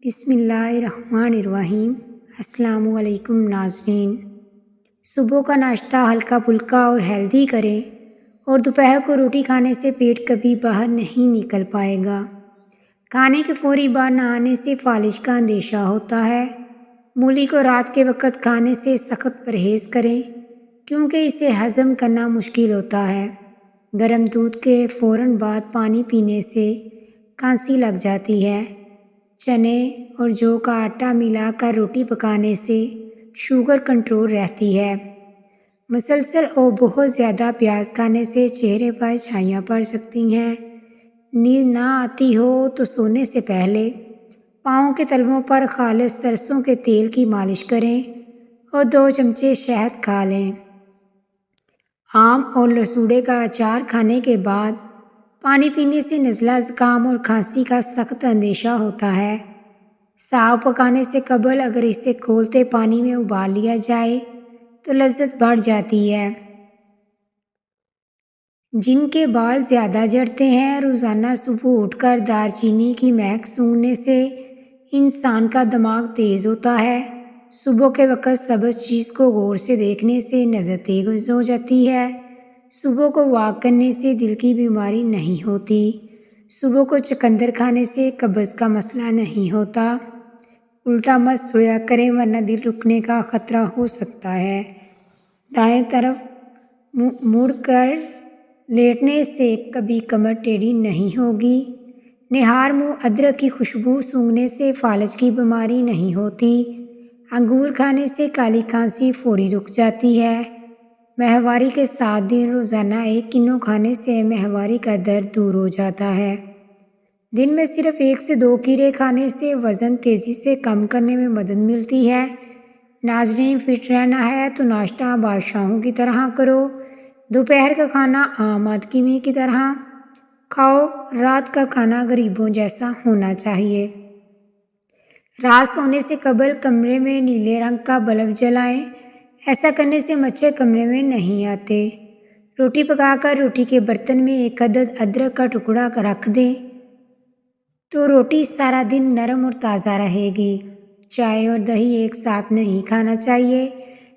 بسم اللہ الرحمن الرحیم۔ السلام علیکم ناظرین۔ صبح کا ناشتہ ہلکا پھلکا اور ہیلدی کریں اور دوپہر کو روٹی کھانے سے پیٹ کبھی باہر نہیں نکل پائے گا۔ کھانے کے فوری بعد نہانے سے فالج کا اندیشہ ہوتا ہے۔ مولی کو رات کے وقت کھانے سے سخت پرہیز کریں کیونکہ اسے ہضم کرنا مشکل ہوتا ہے۔ گرم دودھ کے فوراً بعد پانی پینے سے کھانسی لگ جاتی ہے۔ چنے اور جو کا آٹا ملا کر روٹی پکانے سے شوگر کنٹرول رہتی ہے۔ مسلسل اور بہت زیادہ پیاز کھانے سے چہرے پر چھائیاں پڑ سکتی ہیں۔ نیند نہ آتی ہو تو سونے سے پہلے پاؤں کے تلووں پر خالص سرسوں کے تیل کی مالش کریں اور 2 چمچے شہد کھا لیں۔ آم اور لسوڑے کا اچار کھانے کے بعد پانی پینے سے نزلہ زکام اور کھانسی کا سخت اندیشہ ہوتا ہے۔ ساگ پکانے سے قبل اگر اسے کھولتے پانی میں ابال لیا جائے تو لذت بڑھ جاتی ہے۔ جن کے بال زیادہ جھڑتے ہیں، روزانہ صبح اٹھ کر دار چینی کی مہک سونگھنے سے انسان کا دماغ تیز ہوتا ہے۔ صبح کے وقت سبز چیز کو غور سے دیکھنے سے نظر تیز ہو جاتی ہے۔ صبح کو واک کرنے سے دل کی بیماری نہیں ہوتی۔ صبح کو چقندر کھانے سے قبض کا مسئلہ نہیں ہوتا۔ الٹا مت سویا کریں ورنہ دل رکنے کا خطرہ ہو سکتا ہے۔ دائیں طرف مڑ کر لیٹنے سے کبھی کمر ٹیڑھی نہیں ہوگی۔ نہار منہ ادرک کی خوشبو سونگھنے سے فالج کی بیماری نہیں ہوتی۔ انگور کھانے سے کالی کھانسی فوری رک جاتی ہے۔ ماہواری کے 7 دن روزانہ 1 کینو کھانے سے ماہواری کا درد دور ہو جاتا ہے۔ دن میں صرف 1 سے 2 کھیرے کھانے سے وزن تیزی سے کم کرنے میں مدد ملتی ہے۔ ناظرین، فٹ رہنا ہے تو ناشتہ بادشاہوں کی طرح کرو، دوپہر کا کھانا عام آدمی کی طرح کھاؤ، رات کا کھانا غریبوں جیسا ہونا چاہیے۔ رات سونے سے قبل کمرے میں نیلے رنگ کا بلب جلائیں، ایسا کرنے سے مچھر کمرے میں نہیں آتے۔ روٹی پکا کر روٹی کے برتن میں 1 عدد ادرک کا ٹکڑا رکھ دیں تو روٹی سارا دن نرم اور تازہ رہے گی۔ چائے اور دہی ایک ساتھ نہیں کھانا چاہیے۔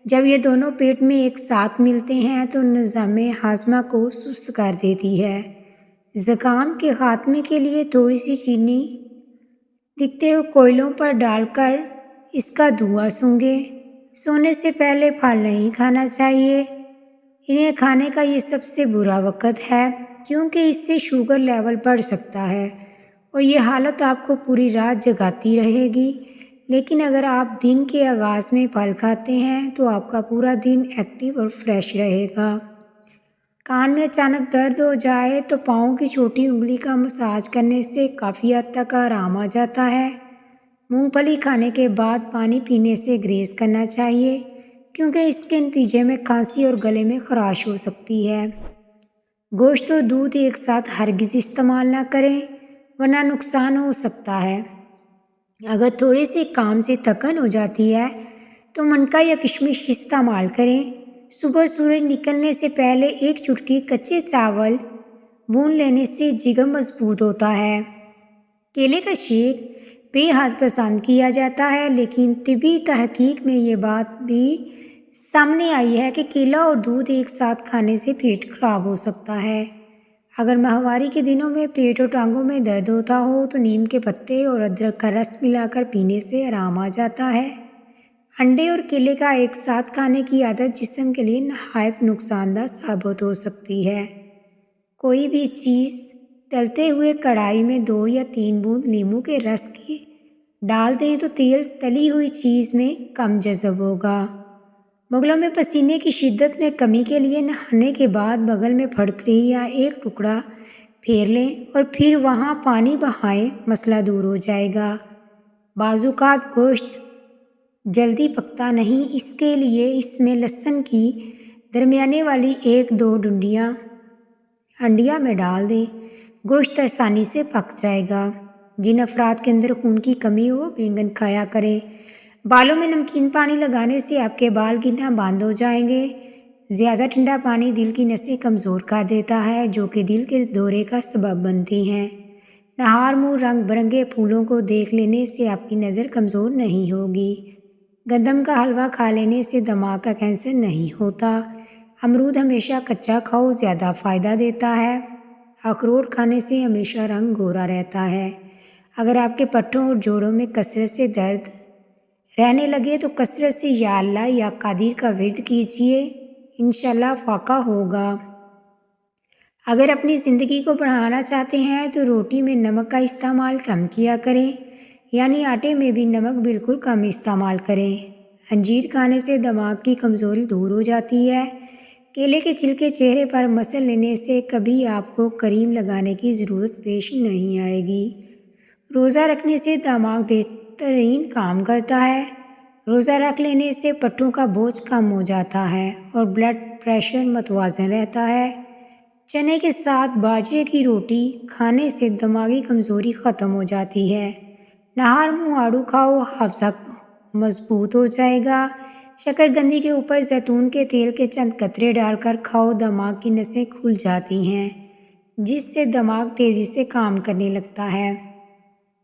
جب یہ دونوں پیٹ میں ایک ساتھ ملتے ہیں تو نظام ہاضمہ کو سست کر دیتی ہے۔ زکام کے خاتمے کے لیے تھوڑی سی چینی دکھتے ہوئے کوئلوں پر ڈال کر اس کا دھواں سونگھیں۔ سونے سے پہلے پھل نہیں کھانا چاہیے۔ انہیں کھانے کا یہ سب سے برا وقت ہے کیونکہ اس سے شوگر لیول بڑھ سکتا ہے اور یہ حالت آپ کو پوری رات جگاتی رہے گی۔ لیکن اگر آپ دن کے آغاز میں پھل کھاتے ہیں تو آپ کا پورا دن ایکٹیو اور فریش رہے گا۔ کان میں اچانک درد ہو جائے تو پاؤں کی چھوٹی انگلی کا مساج کرنے سے کافی حد تک آرام آ جاتا ہے۔ مونگ پھلی کھانے کے بعد پانی پینے سے گریز کرنا چاہیے کیونکہ اس کے نتیجے میں کھانسی اور گلے میں خراش ہو سکتی ہے۔ گوشت اور دودھ ایک ساتھ ہرگز استعمال نہ کریں ورنہ نقصان ہو سکتا ہے۔ اگر تھوڑے سے کام سے تھکن ہو جاتی ہے تو منقا یا کشمش استعمال کریں۔ صبح سورج نکلنے سے پہلے 1 چٹکی کچے چاول بھون لینے سے جگر مضبوط ہوتا ہے۔ کیلے کا شیک بے حد پسند کیا جاتا ہے، لیکن طبی تحقیق میں یہ بات بھی سامنے آئی ہے کہ کیلا اور دودھ ایک ساتھ کھانے سے پیٹ خراب ہو سکتا ہے۔ اگر ماہواری کے دنوں میں پیٹ اور ٹانگوں میں درد ہوتا ہو تو نیم کے پتے اور ادرک کا رس ملا کر پینے سے آرام آ جاتا ہے۔ انڈے اور کیلے کا ایک ساتھ کھانے کی عادت جسم کے لیے نہایت نقصان دہ ثابت ہو سکتی ہے۔ کوئی بھی چیز تلتے ہوئے کڑھائی میں 2 یا 3 بوند لیموں کے رس کی ڈال دیں تو تیل تلی ہوئی چیز میں کم جذب ہوگا۔ بغلوں میں پسینے کی شدت میں کمی کے لیے نہانے کے بعد بغل میں پھٹکڑی یا 1 ٹکڑا پھیر لیں اور پھر وہاں پانی بہائیں، مسئلہ دور ہو جائے گا۔ بعض اوقات گوشت جلدی پکتا نہیں، اس کے لیے اس میں لہسن کی درمیانے والی 1-2 ڈنڈیاں ہنڈیا میں ڈال دیں، گوشت آسانی سے پک جائے گا۔ جن افراد کے اندر خون کی کمی ہو بینگن کھایا کریں۔ بالوں میں نمکین پانی لگانے سے آپ کے بال گرنا بند ہو جائیں گے۔ زیادہ ٹھنڈا پانی دل کی نسیں کمزور کر دیتا ہے جو کہ دل کے دورے کا سبب بنتی ہیں۔ نہار منہ رنگ برنگے پھولوں کو دیکھ لینے سے آپ کی نظر کمزور نہیں ہوگی۔ گندم کا حلوہ کھا لینے سے دماغ کا کینسر نہیں ہوتا۔ امرود ہمیشہ کچا کھاؤ، زیادہ فائدہ دیتا ہے۔ اخروٹ کھانے سے ہمیشہ رنگ گورا رہتا ہے۔ اگر آپ کے پٹھوں اور جوڑوں میں کثرت سے درد رہنے لگے تو کثرت سے یا اللہ یا قادر کا ورد کیجیے، انشاءاللہ فاقہ ہوگا۔ اگر اپنی زندگی کو بڑھانا چاہتے ہیں تو روٹی میں نمک کا استعمال کم کیا کریں، یعنی آٹے میں بھی نمک بالکل کم استعمال کریں۔ انجیر کھانے سے دماغ کی کمزوری دور ہو جاتی ہے۔ کیلے کے چھلکے چہرے پر مسل لینے سے کبھی آپ کو کریم لگانے کی ضرورت پیش نہیں آئے گی۔ روزہ رکھنے سے دماغ بہترین کام کرتا ہے۔ روزہ رکھ لینے سے پٹھوں کا بوجھ کم ہو جاتا ہے اور بلڈ پریشر متوازن رہتا ہے۔ چنے کے ساتھ باجرے کی روٹی کھانے سے دماغی کمزوری ختم ہو جاتی ہے۔ نہار منہ آڑو کھاؤ، حافظہ مضبوط ہو جائے گا۔ شکر گندی کے اوپر زیتون کے تیل کے چند قطرے ڈال کر کھاؤ، دماغ کی نسیں کھل جاتی ہیں جس سے دماغ تیزی سے کام کرنے لگتا ہے۔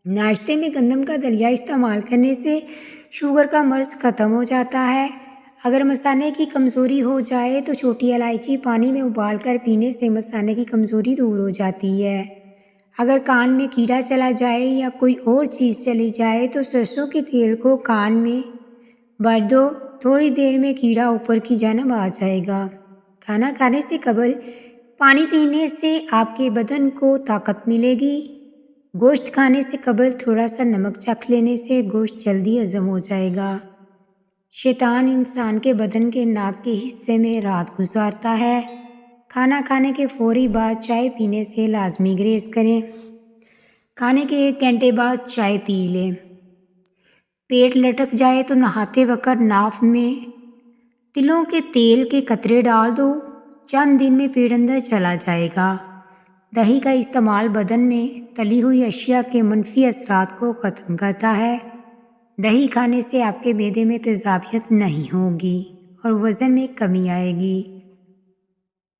ناشتے میں گندم کا دلیا استعمال کرنے سے شوگر کا مرض ختم ہو جاتا ہے۔ اگر مثانے کی کمزوری ہو جائے تو چھوٹی الائچی پانی میں ابال کر پینے سے مثانے کی کمزوری دور ہو جاتی ہے۔ اگر کان میں کیڑا چلا جائے یا کوئی اور چیز چلی جائے تو سرسوں کے تیل کو کان میں بھر دو، تھوڑی دیر میں کیڑا اوپر کی جانب آ جائے گا۔ کھانا کھانے سے قبل پانی پینے سے آپ کے بدن کو طاقت ملے گی۔ گوشت کھانے سے قبل تھوڑا سا نمک چکھ لینے سے گوشت جلدی ہضم ہو جائے گا۔ شیطان انسان کے بدن کے ناک کے حصے میں رات گزارتا ہے۔ کھانا کھانے کے فوری بعد چائے پینے سے لازمی گریز کریں۔ کھانے کے 1 گھنٹے بعد چائے پی لیں۔ پیٹ لٹک جائے تو نہاتے وقت ناف میں تلوں کے تیل کے قطرے ڈال دو، چند دن میں پیٹ اندر چلا جائے گا۔ دہی کا استعمال بدن میں تلی ہوئی اشیاء کے منفی اثرات کو ختم کرتا ہے۔ دہی کھانے سے آپ کے معدے میں تیزابیت نہیں ہوگی اور وزن میں کمی آئے گی۔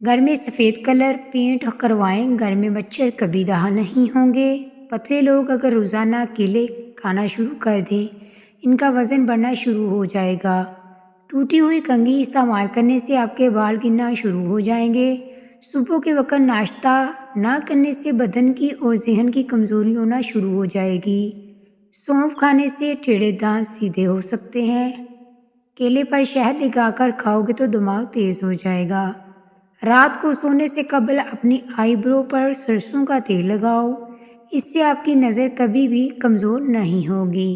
گھر میں سفید کلر پینٹ کروائیں، گھر میں مچھر کبھی داخل نہیں ہوں گے۔ پتلے لوگ اگر روزانہ کیلے کھانا شروع کر دیں، ان کا وزن بڑھنا شروع ہو جائے گا۔ ٹوٹی ہوئی کنگھی استعمال کرنے سے آپ کے بال گرنا شروع ہو جائیں گے۔ صبح کے وقت ناشتہ نہ کرنے سے بدن کی اور ذہن کی کمزوری ہونا شروع ہو جائے گی۔ سونف کھانے سے ٹیڑھے دانت سیدھے ہو سکتے ہیں۔ کیلے پر شہد لگا کر کھاؤ گے تو دماغ تیز ہو جائے گا۔ رات کو سونے سے قبل اپنی آئی برو پر سرسوں کا تیل لگاؤ، اس سے آپ کی نظر کبھی بھی کمزور نہیں ہوگی۔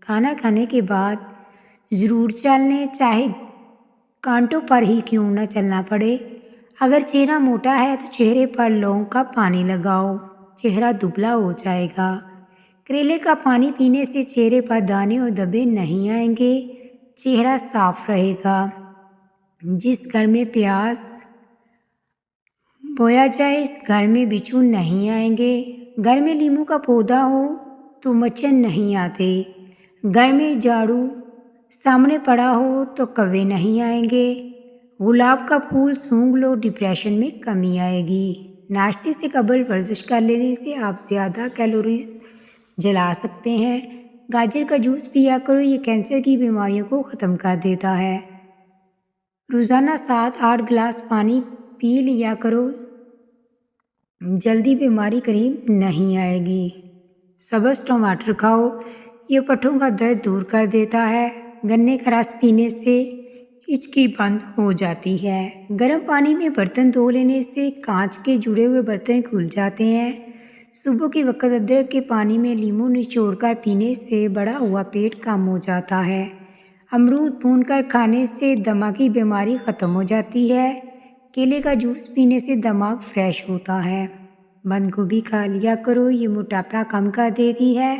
کھانا کھانے کے بعد ضرور چل لیں، چاہے کانٹوں پر ہی کیوں نہ چلنا پڑے۔ اگر چہرہ موٹا ہے تو چہرے پر لونگ کا پانی لگاؤ، چہرہ دبلا ہو جائے گا۔ کریلے کا پانی پینے سے چہرے پر دانے اور دبے نہیں آئیں گے، چہرہ صاف رہے گا۔ جس گھر میں پیاز بویا جائے اس گھر میں بچھو نہیں آئیں گے۔ گھر میں لیموں کا پودا ہو تو مچھر نہیں آتے۔ گھر میں جھاڑو سامنے پڑا ہو تو کوے نہیں آئیں گے۔ گلاب کا پھول سونگھ لو، ڈپریشن میں کمی آئے گی۔ ناشتے سے قبل ورزش کر لینے سے آپ زیادہ کیلوریز جلا سکتے ہیں۔ گاجر کا جوس پیا کرو، یہ کینسر کی بیماریوں کو ختم کر دیتا ہے۔ روزانہ 7-8 گلاس پانی پی لیا کرو، جلدی بیماری قریب نہیں آئے گی۔ سبز ٹماٹر کھاؤ، یہ پٹھوں کا درد دور کر دیتا ہے۔ گنے کا رس پینے سے ہچکی بند ہو جاتی ہے۔ گرم پانی میں برتن دھو لینے سے کانچ کے جڑے ہوئے برتن کھل جاتے ہیں۔ صبح کے وقت ادرک کے پانی میں لیموں نچوڑ کر پینے سے بڑا ہوا پیٹ کم ہو جاتا ہے۔ امرود بھون کر کھانے سے دماغی بیماری ختم ہو جاتی ہے۔ کیلے کا جوس پینے سے دماغ فریش ہوتا ہے۔ بند گوبھی کھا لیا کرو، یہ موٹاپا کم کر دیتی ہے۔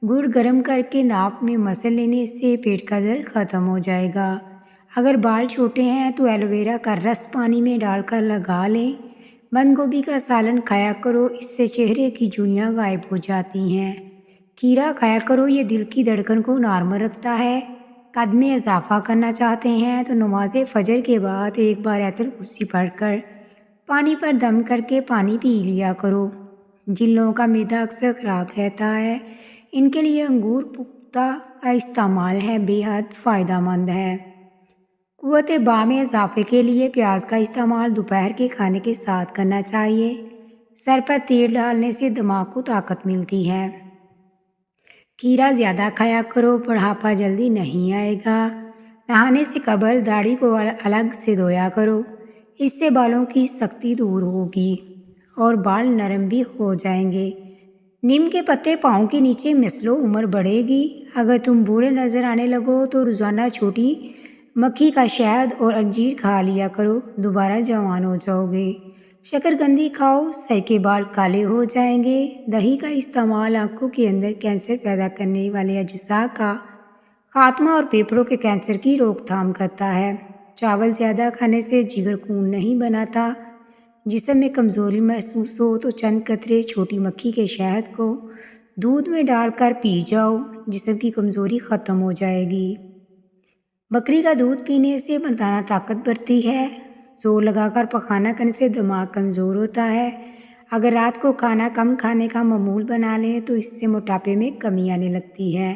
گڑ گرم کر کے ناک میں مسل لینے سے پیٹ کا درد ختم ہو جائے گا۔ اگر بال چھوٹے ہیں تو ایلو ویرا کا رس پانی میں ڈال کر لگا لیں۔ بند گوبھی کا سالن کھایا کرو، اس سے چہرے کی جھریاں غائب ہو جاتی ہیں۔ کھیرا کھایا کرو، یہ دل کی دھڑکن کو نارمل رکھتا ہے۔ قد میں اضافہ کرنا چاہتے ہیں تو نماز فجر کے بعد ایک بار آیت الکرسی پڑھ کر پانی پر دم کر کے پانی پی لیا کرو۔ جن لوگوں کا معدہ اکثر خراب رہتا ہے ان کے لیے انگور پختہ کا استعمال ہے بے حد فائدہ مند ہے۔ قوت باہ میں اضافے کے لیے پیاز کا استعمال دوپہر کے کھانے کے ساتھ کرنا چاہیے۔ سر پر تیل ڈالنے سے دماغ کو طاقت ملتی ہے۔ کھیرا زیادہ کھایا کرو، بڑھاپا جلدی نہیں آئے گا۔ نہانے سے قبل داڑھی کو الگ سے دھویا کرو، اس سے بالوں کی سختی دور ہوگی اور بال نرم بھی ہو جائیں گے۔ نیم کے پتے پاؤں کے نیچے مسلو، عمر بڑھے گی۔ اگر تم بوڑھے نظر آنے لگو تو روزانہ چھوٹی مکھی کا شہد اور انجیر کھا لیا کرو، دوبارہ جوان ہو جاؤ گے۔ شکرکندی کھاؤ، سر کے بال کالے ہو جائیں گے۔ دہی کا استعمال آنکھوں کے اندر کینسر پیدا کرنے والے اجزاء کا خاتمہ اور پھیپھڑوں کے کینسر کی روک تھام کرتا ہے۔ چاول زیادہ کھانے سے جگر خون نہیں بناتا۔ جسم میں کمزوری محسوس ہو تو چند قطرے چھوٹی مکھی کے شہد کو دودھ میں ڈال کر پی جاؤ، جسم کی کمزوری ختم ہو جائے گی۔ بکری کا دودھ پینے سے مردانہ طاقت بڑھتی ہے۔ زور لگا کر پخانا کرنے سے دماغ کمزور ہوتا ہے۔ اگر رات کو کھانا کم کھانے کا معمول بنا لیں تو اس سے موٹاپے میں کمی آنے لگتی ہے۔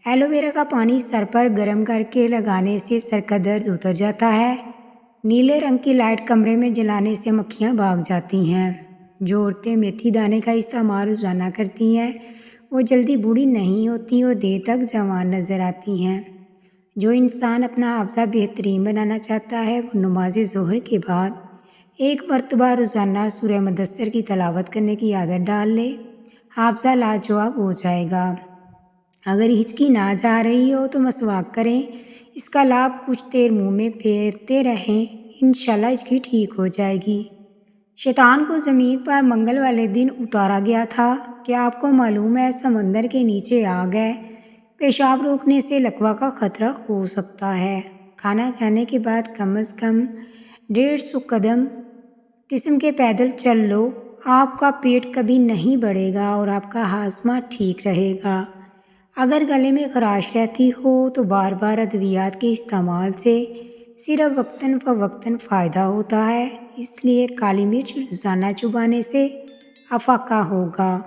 ایلو ویرا کا پانی سر پر گرم کر کے لگانے سے سر کا درد اتر جاتا ہے۔ نیلے رنگ کی لائٹ کمرے میں جلانے سے مکھیاں بھاگ جاتی ہیں۔ جو عورتیں میتھی دانے کا استعمال روزانہ کرتی ہیں وہ جلدی بوڑھی نہیں ہوتی اور دیر تک جوان نظر آتی ہیں۔ جو انسان اپنا حافظہ بہترین بنانا چاہتا ہے وہ نماز ظہر کے بعد ایک مرتبہ روزانہ سورہ مدثر کی تلاوت کرنے کی عادت ڈال لے، حافظہ لاجواب ہو جائے گا۔ اگر ہچکی نہ جا رہی ہو تو مسواک کریں، اس کا لابھ کچھ دیر منہ میں پھیرتے رہیں، انشاءاللہ ہچکی ٹھیک ہو جائے گی۔ شیطان کو زمین پر منگل والے دن اتارا گیا تھا۔ کیا آپ کو معلوم ہے سمندر کے نیچے آگ ہے؟ پیشاب روکنے سے لکوہ کا خطرہ ہو سکتا ہے۔ کھانا کھانے کے بعد کم از کم 150 قدم قسم کے پیدل چل لو، آپ کا پیٹ کبھی نہیں بڑھے گا اور آپ کا ہاضمہ ٹھیک رہے گا۔ اگر گلے میں خراش رہتی ہو تو بار بار ادویات کے استعمال سے صرف وقتاً فوقتاً فائدہ ہوتا ہے، اس لیے کالی مرچ روزانہ چبانے سے افاقہ ہوگا۔